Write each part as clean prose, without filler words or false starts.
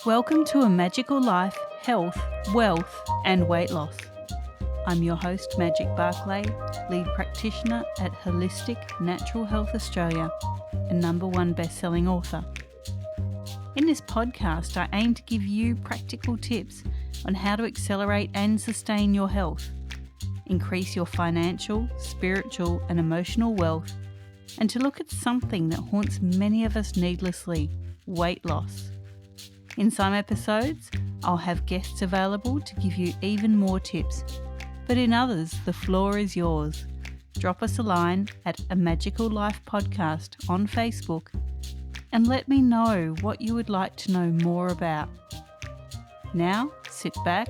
Welcome to A Magical Life, Health, Wealth and Weight Loss. I'm your host, Magic Barclay, lead practitioner at Holistic Natural Health Australia and #1 best-selling author. In this podcast, I aim to give you practical tips on how to accelerate and sustain your health, increase your financial, spiritual and emotional wealth, and to look at something that haunts many of us needlessly, weight loss. In some episodes, I'll have guests available to give you even more tips, but in others, the floor is yours. Drop us a line at A Magical Life Podcast on Facebook and let me know what you would like to know more about. Now, sit back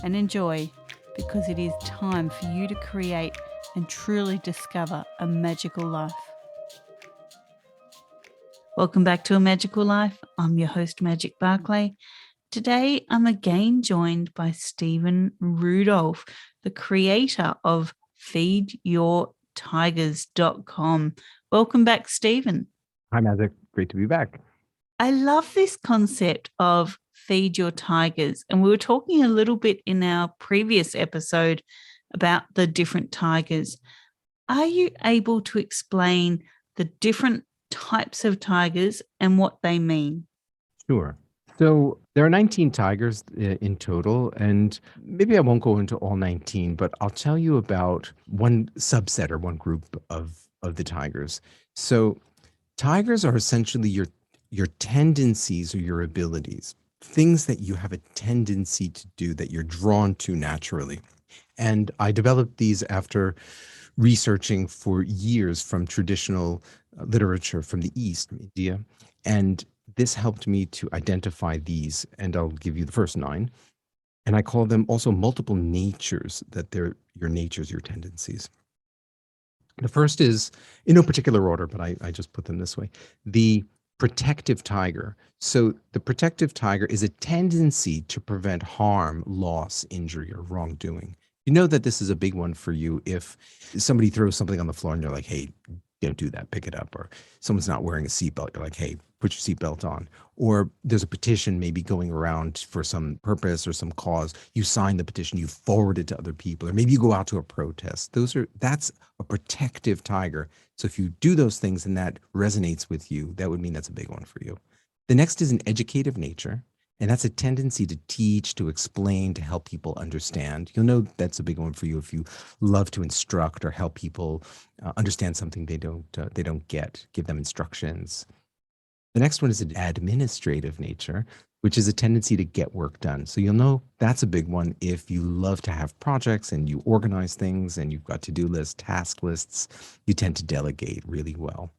and enjoy, because it is time for you to create and truly discover a magical life. Welcome back to A Magical Life. I'm your host, Magic Barclay. Today, I'm again joined by Stephen Rudolph, the creator of feedyourtigers.com. Welcome back, Stephen. Hi, Magic. Great to be back. I love this concept of feed your tigers. And we were talking a little bit in our previous episode about the different tigers. Are you able to explain the different types of tigers and what they mean? Sure. So there are 19 tigers in total, and maybe I won't go into all 19, but I'll tell you about one subset or one group of the tigers. So tigers are essentially your tendencies or your abilities, things that you have a tendency to do that you're drawn to naturally. And I developed these after researching for years from traditional literature from the East, India. And this helped me to identify these, and I'll give you the first 9. And I call them also multiple natures, that they're your natures, your tendencies. The first is, in no particular order, but I just put them this way, the protective tiger. So the protective tiger is a tendency to prevent harm, loss, injury, or wrongdoing. You know that this is a big one for you if somebody throws something on the floor and you're like, hey, don't do that, pick it up. Or someone's not wearing a seatbelt, you're like, hey, put your seatbelt on. Or there's a petition maybe going around for some purpose or some cause. You sign the petition, you forward it to other people, or maybe you go out to a protest. That's a protective tiger. So if you do those things and that resonates with you, that would mean that's a big one for you. The next is an educative nature. And that's a tendency to teach, to explain, to help people understand. You'll know that's a big one for you if you love to instruct or help people understand something they don't get, give them instructions. The next one is an administrative nature, which is a tendency to get work done. So you'll know that's a big one if you love to have projects and you organize things and you've got to-do lists, task lists, you tend to delegate really well.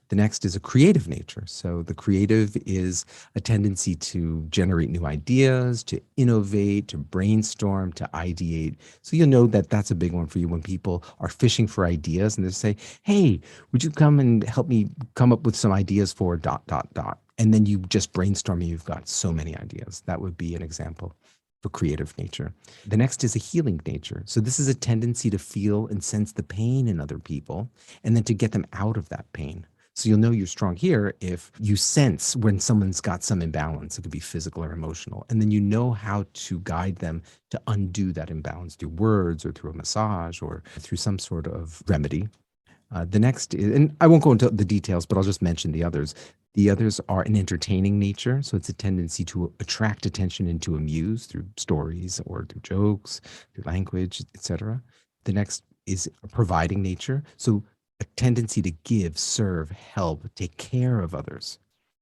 The next is a creative nature. So the creative is a tendency to generate new ideas, to innovate, to brainstorm, to ideate. So you'll know that that's a big one for you when people are fishing for ideas and they say, hey, would you come and help me come up with some ideas for ... And then you just brainstorm and you've got so many ideas. That would be an example for creative nature. The next is a healing nature. So this is a tendency to feel and sense the pain in other people and then to get them out of that pain. So you'll know you're strong here if you sense when someone's got some imbalance. It could be physical or emotional. And then you know how to guide them to undo that imbalance through words or through a massage or through some sort of remedy. The next is, and I won't go into the details, but I'll just mention the others. The others are an entertaining nature. So it's a tendency to attract attention and to amuse through stories or through jokes, through language, etc. The next is a providing nature. So a tendency to give, serve, help, take care of others.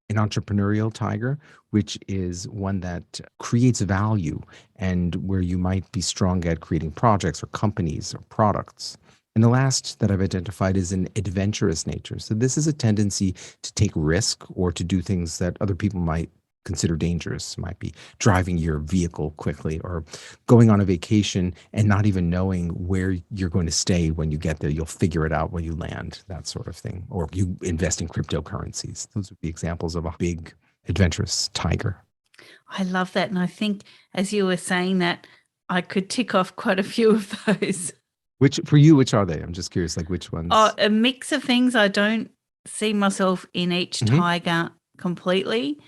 An entrepreneurial tiger, which is one that creates value and where you might be strong at creating projects or companies or products. And the last that I've identified is an adventurous nature. So this is a tendency to take risk or to do things that other people might consider dangerous. It might be driving your vehicle quickly or going on a vacation and not even knowing where you're going to stay when you get there. You'll figure it out when you land, that sort of thing. Or you invest in cryptocurrencies. Those would be examples of a big adventurous tiger. I love that. And I think as you were saying that, I could tick off quite a few of those. Which are they? I'm just curious, like which ones? A mix of things. I don't see myself in each tiger completely.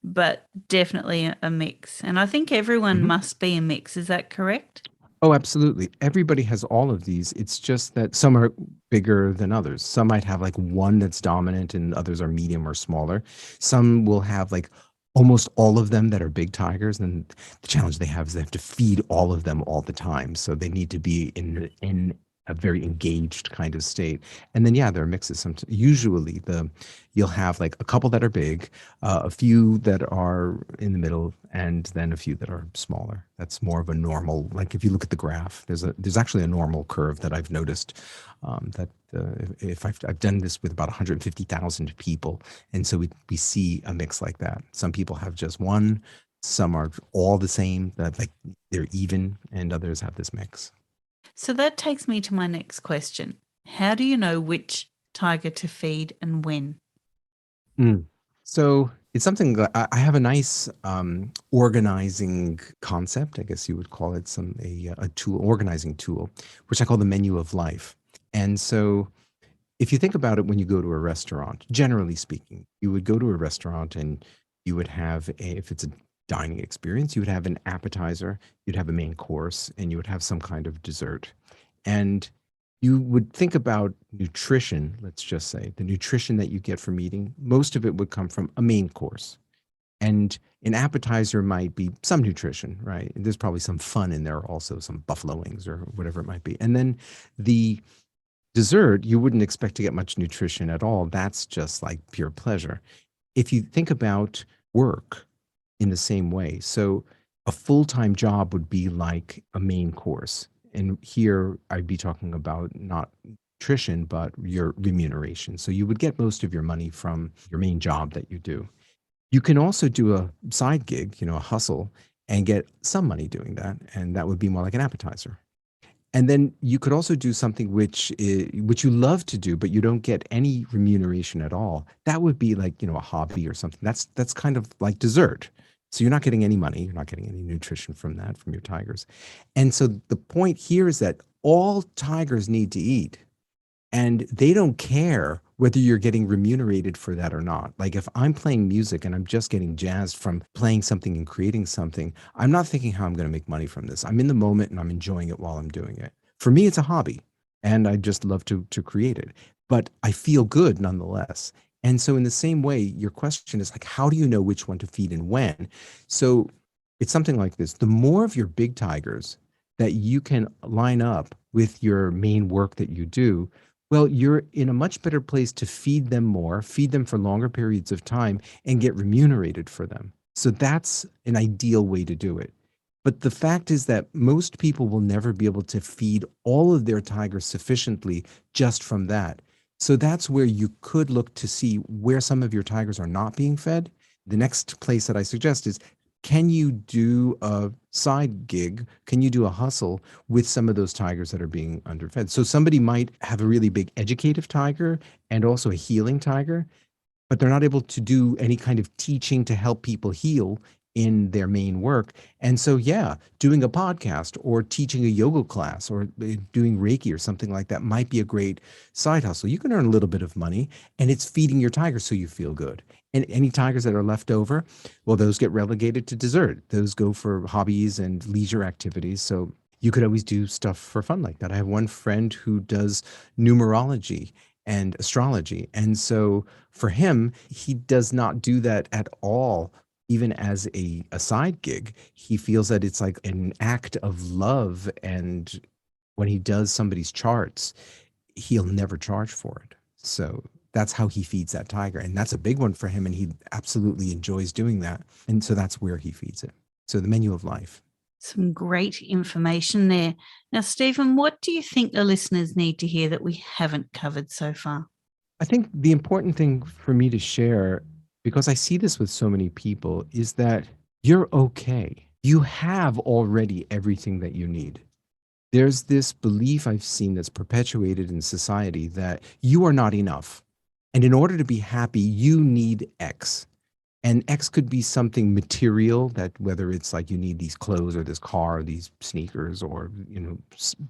but definitely a mix. And I think everyone Mhm. must be a mix. Is that correct? Oh, absolutely. Everybody has all of these. It's just that some are bigger than others. Some might have like one that's dominant and others are medium or smaller. Some will have like almost all of them that are big tigers. And the challenge they have is they have to feed all of them all the time. So they need to be in a very engaged kind of state. And then yeah, there are mixes. Usually you'll have like a couple that are big, a few that are in the middle, and then a few that are smaller. That's more of a normal. Like if you look at the graph, there's actually a normal curve that I've noticed. That if I've done this with about 150,000 people, and so we see a mix like that. Some people have just one, some are all the same, that like they're even, and others have this mix. So that takes me to my next question. How do you know which tiger to feed and when? Mm. So it's something that I have a nice organizing concept, I guess you would call it, a tool, organizing tool, which I call the menu of life. And so if you think about it, when you go to a restaurant, generally speaking, you would go to a restaurant and you would have if it's a dining experience, you would have an appetizer, you'd have a main course, and you would have some kind of dessert. And you would think about nutrition, let's just say, the nutrition that you get from eating, most of it would come from a main course. And an appetizer might be some nutrition, right? And there's probably some fun in there also, some buffalo wings or whatever it might be. And then the dessert, you wouldn't expect to get much nutrition at all. That's just like pure pleasure. If you think about work in the same way, so a full-time job would be like a main course. And here I'd be talking about not nutrition, but your remuneration. So you would get most of your money from your main job that you do. You can also do a side gig, a hustle, and get some money doing that. And that would be more like an appetizer. And then you could also do something which you love to do, but you don't get any remuneration at all. That would be like, a hobby or something. That's kind of like dessert. So you're not getting any money, you're not getting any nutrition from that, from your tigers. And so the point here is that all tigers need to eat, and they don't care whether you're getting remunerated for that or not. Like if I'm playing music and I'm just getting jazzed from playing something and creating something, I'm not thinking how I'm going to make money from this. I'm in the moment and I'm enjoying it while I'm doing it. For me, it's a hobby, and I just love to create it. But I feel good nonetheless. And so in the same way, your question is like, how do you know which one to feed and when? So it's something like this. The more of your big tigers that you can line up with your main work that you do, well, you're in a much better place to feed them more, feed them for longer periods of time, and get remunerated for them. So that's an ideal way to do it. But the fact is that most people will never be able to feed all of their tigers sufficiently just from that. So that's where you could look to see where some of your tigers are not being fed. The next place that I suggest is, can you do a side gig? Can you do a hustle with some of those tigers that are being underfed? So somebody might have a really big educative tiger and also a healing tiger, but they're not able to do any kind of teaching to help people heal in their main work. And so, yeah, doing a podcast or teaching a yoga class or doing Reiki or something like that might be a great side hustle. You can earn a little bit of money, and it's feeding your tigers so you feel good. And any tigers that are left over, well, those get relegated to dessert. Those go for hobbies and leisure activities. So you could always do stuff for fun like that. I have one friend who does numerology and astrology. And so for him, he does not do that at all, even as a side gig. He feels that it's like an act of love. And when he does somebody's charts, he'll never charge for it. So that's how he feeds that tiger. And that's a big one for him. And he absolutely enjoys doing that. And so that's where he feeds it. So the menu of life. Some great information there. Now, Stephen, what do you think the listeners need to hear that we haven't covered so far? I think the important thing for me to share, because I see this with so many people, is that you're okay. You have already everything that you need. There's this belief I've seen that's perpetuated in society that you are not enough. And in order to be happy, you need X. And X could be something material, that whether it's like you need these clothes or this car or these sneakers or,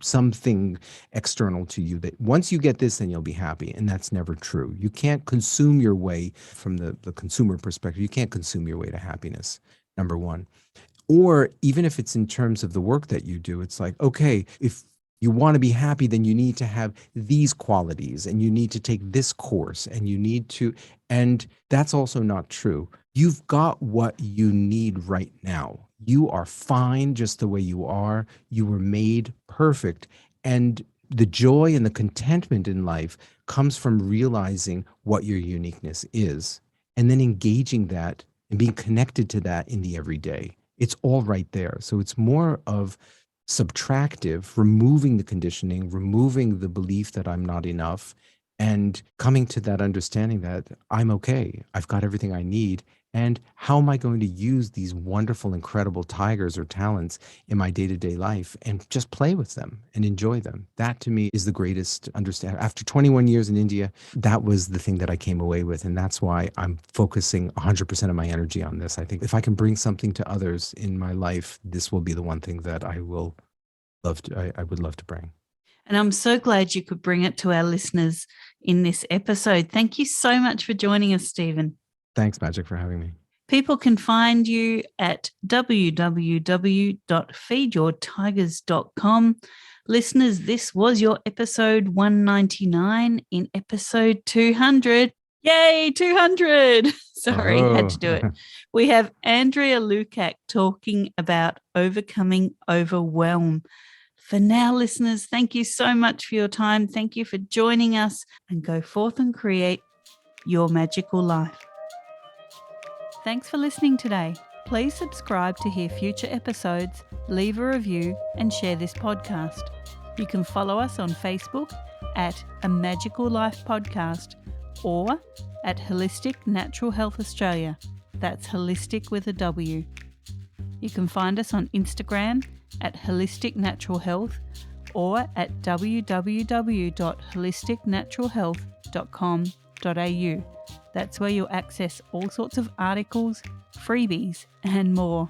something external to you, that once you get this, then you'll be happy. And that's never true. You can't consume your way from the consumer perspective. You can't consume your way to happiness, number one. Or even if it's in terms of the work that you do, it's like, okay, if you want to be happy, then you need to have these qualities and you need to take this course and you need to, and that's also not true. You've got what you need right now. You are fine just the way you are. You were made perfect. And the joy and the contentment in life comes from realizing what your uniqueness is and then engaging that and being connected to that in the everyday. It's all right there. So it's more of subtractive, removing the conditioning, removing the belief that I'm not enough, and coming to that understanding that I'm okay. I've got everything I need. And how am I going to use these wonderful, incredible tigers or talents in my day to day life and just play with them and enjoy them? That to me is the greatest understanding. After 21 years in India, that was the thing that I came away with. And that's why I'm focusing 100% of my energy on this. I think if I can bring something to others in my life, this will be the one thing that I will love to, I would love to bring. And I'm so glad you could bring it to our listeners in this episode. Thank you so much for joining us, Stephen. Thanks, Magic, for having me. People can find you at www.feedyourtigers.com. Listeners, this was your episode 199 in episode 200. Yay, 200! Sorry, had to do it. We have Andrea Lukac talking about overcoming overwhelm. For now, listeners, thank you so much for your time. Thank you for joining us, and go forth and create your magical life. Thanks for listening today. Please subscribe to hear future episodes, leave a review, and share this podcast. You can follow us on Facebook at A Magical Life Podcast or at Holistic Natural Health Australia. That's holistic with a W. You can find us on Instagram at Holistic Natural Health or at www.holisticnaturalhealth.com.au. That's where you'll access all sorts of articles, freebies, and more.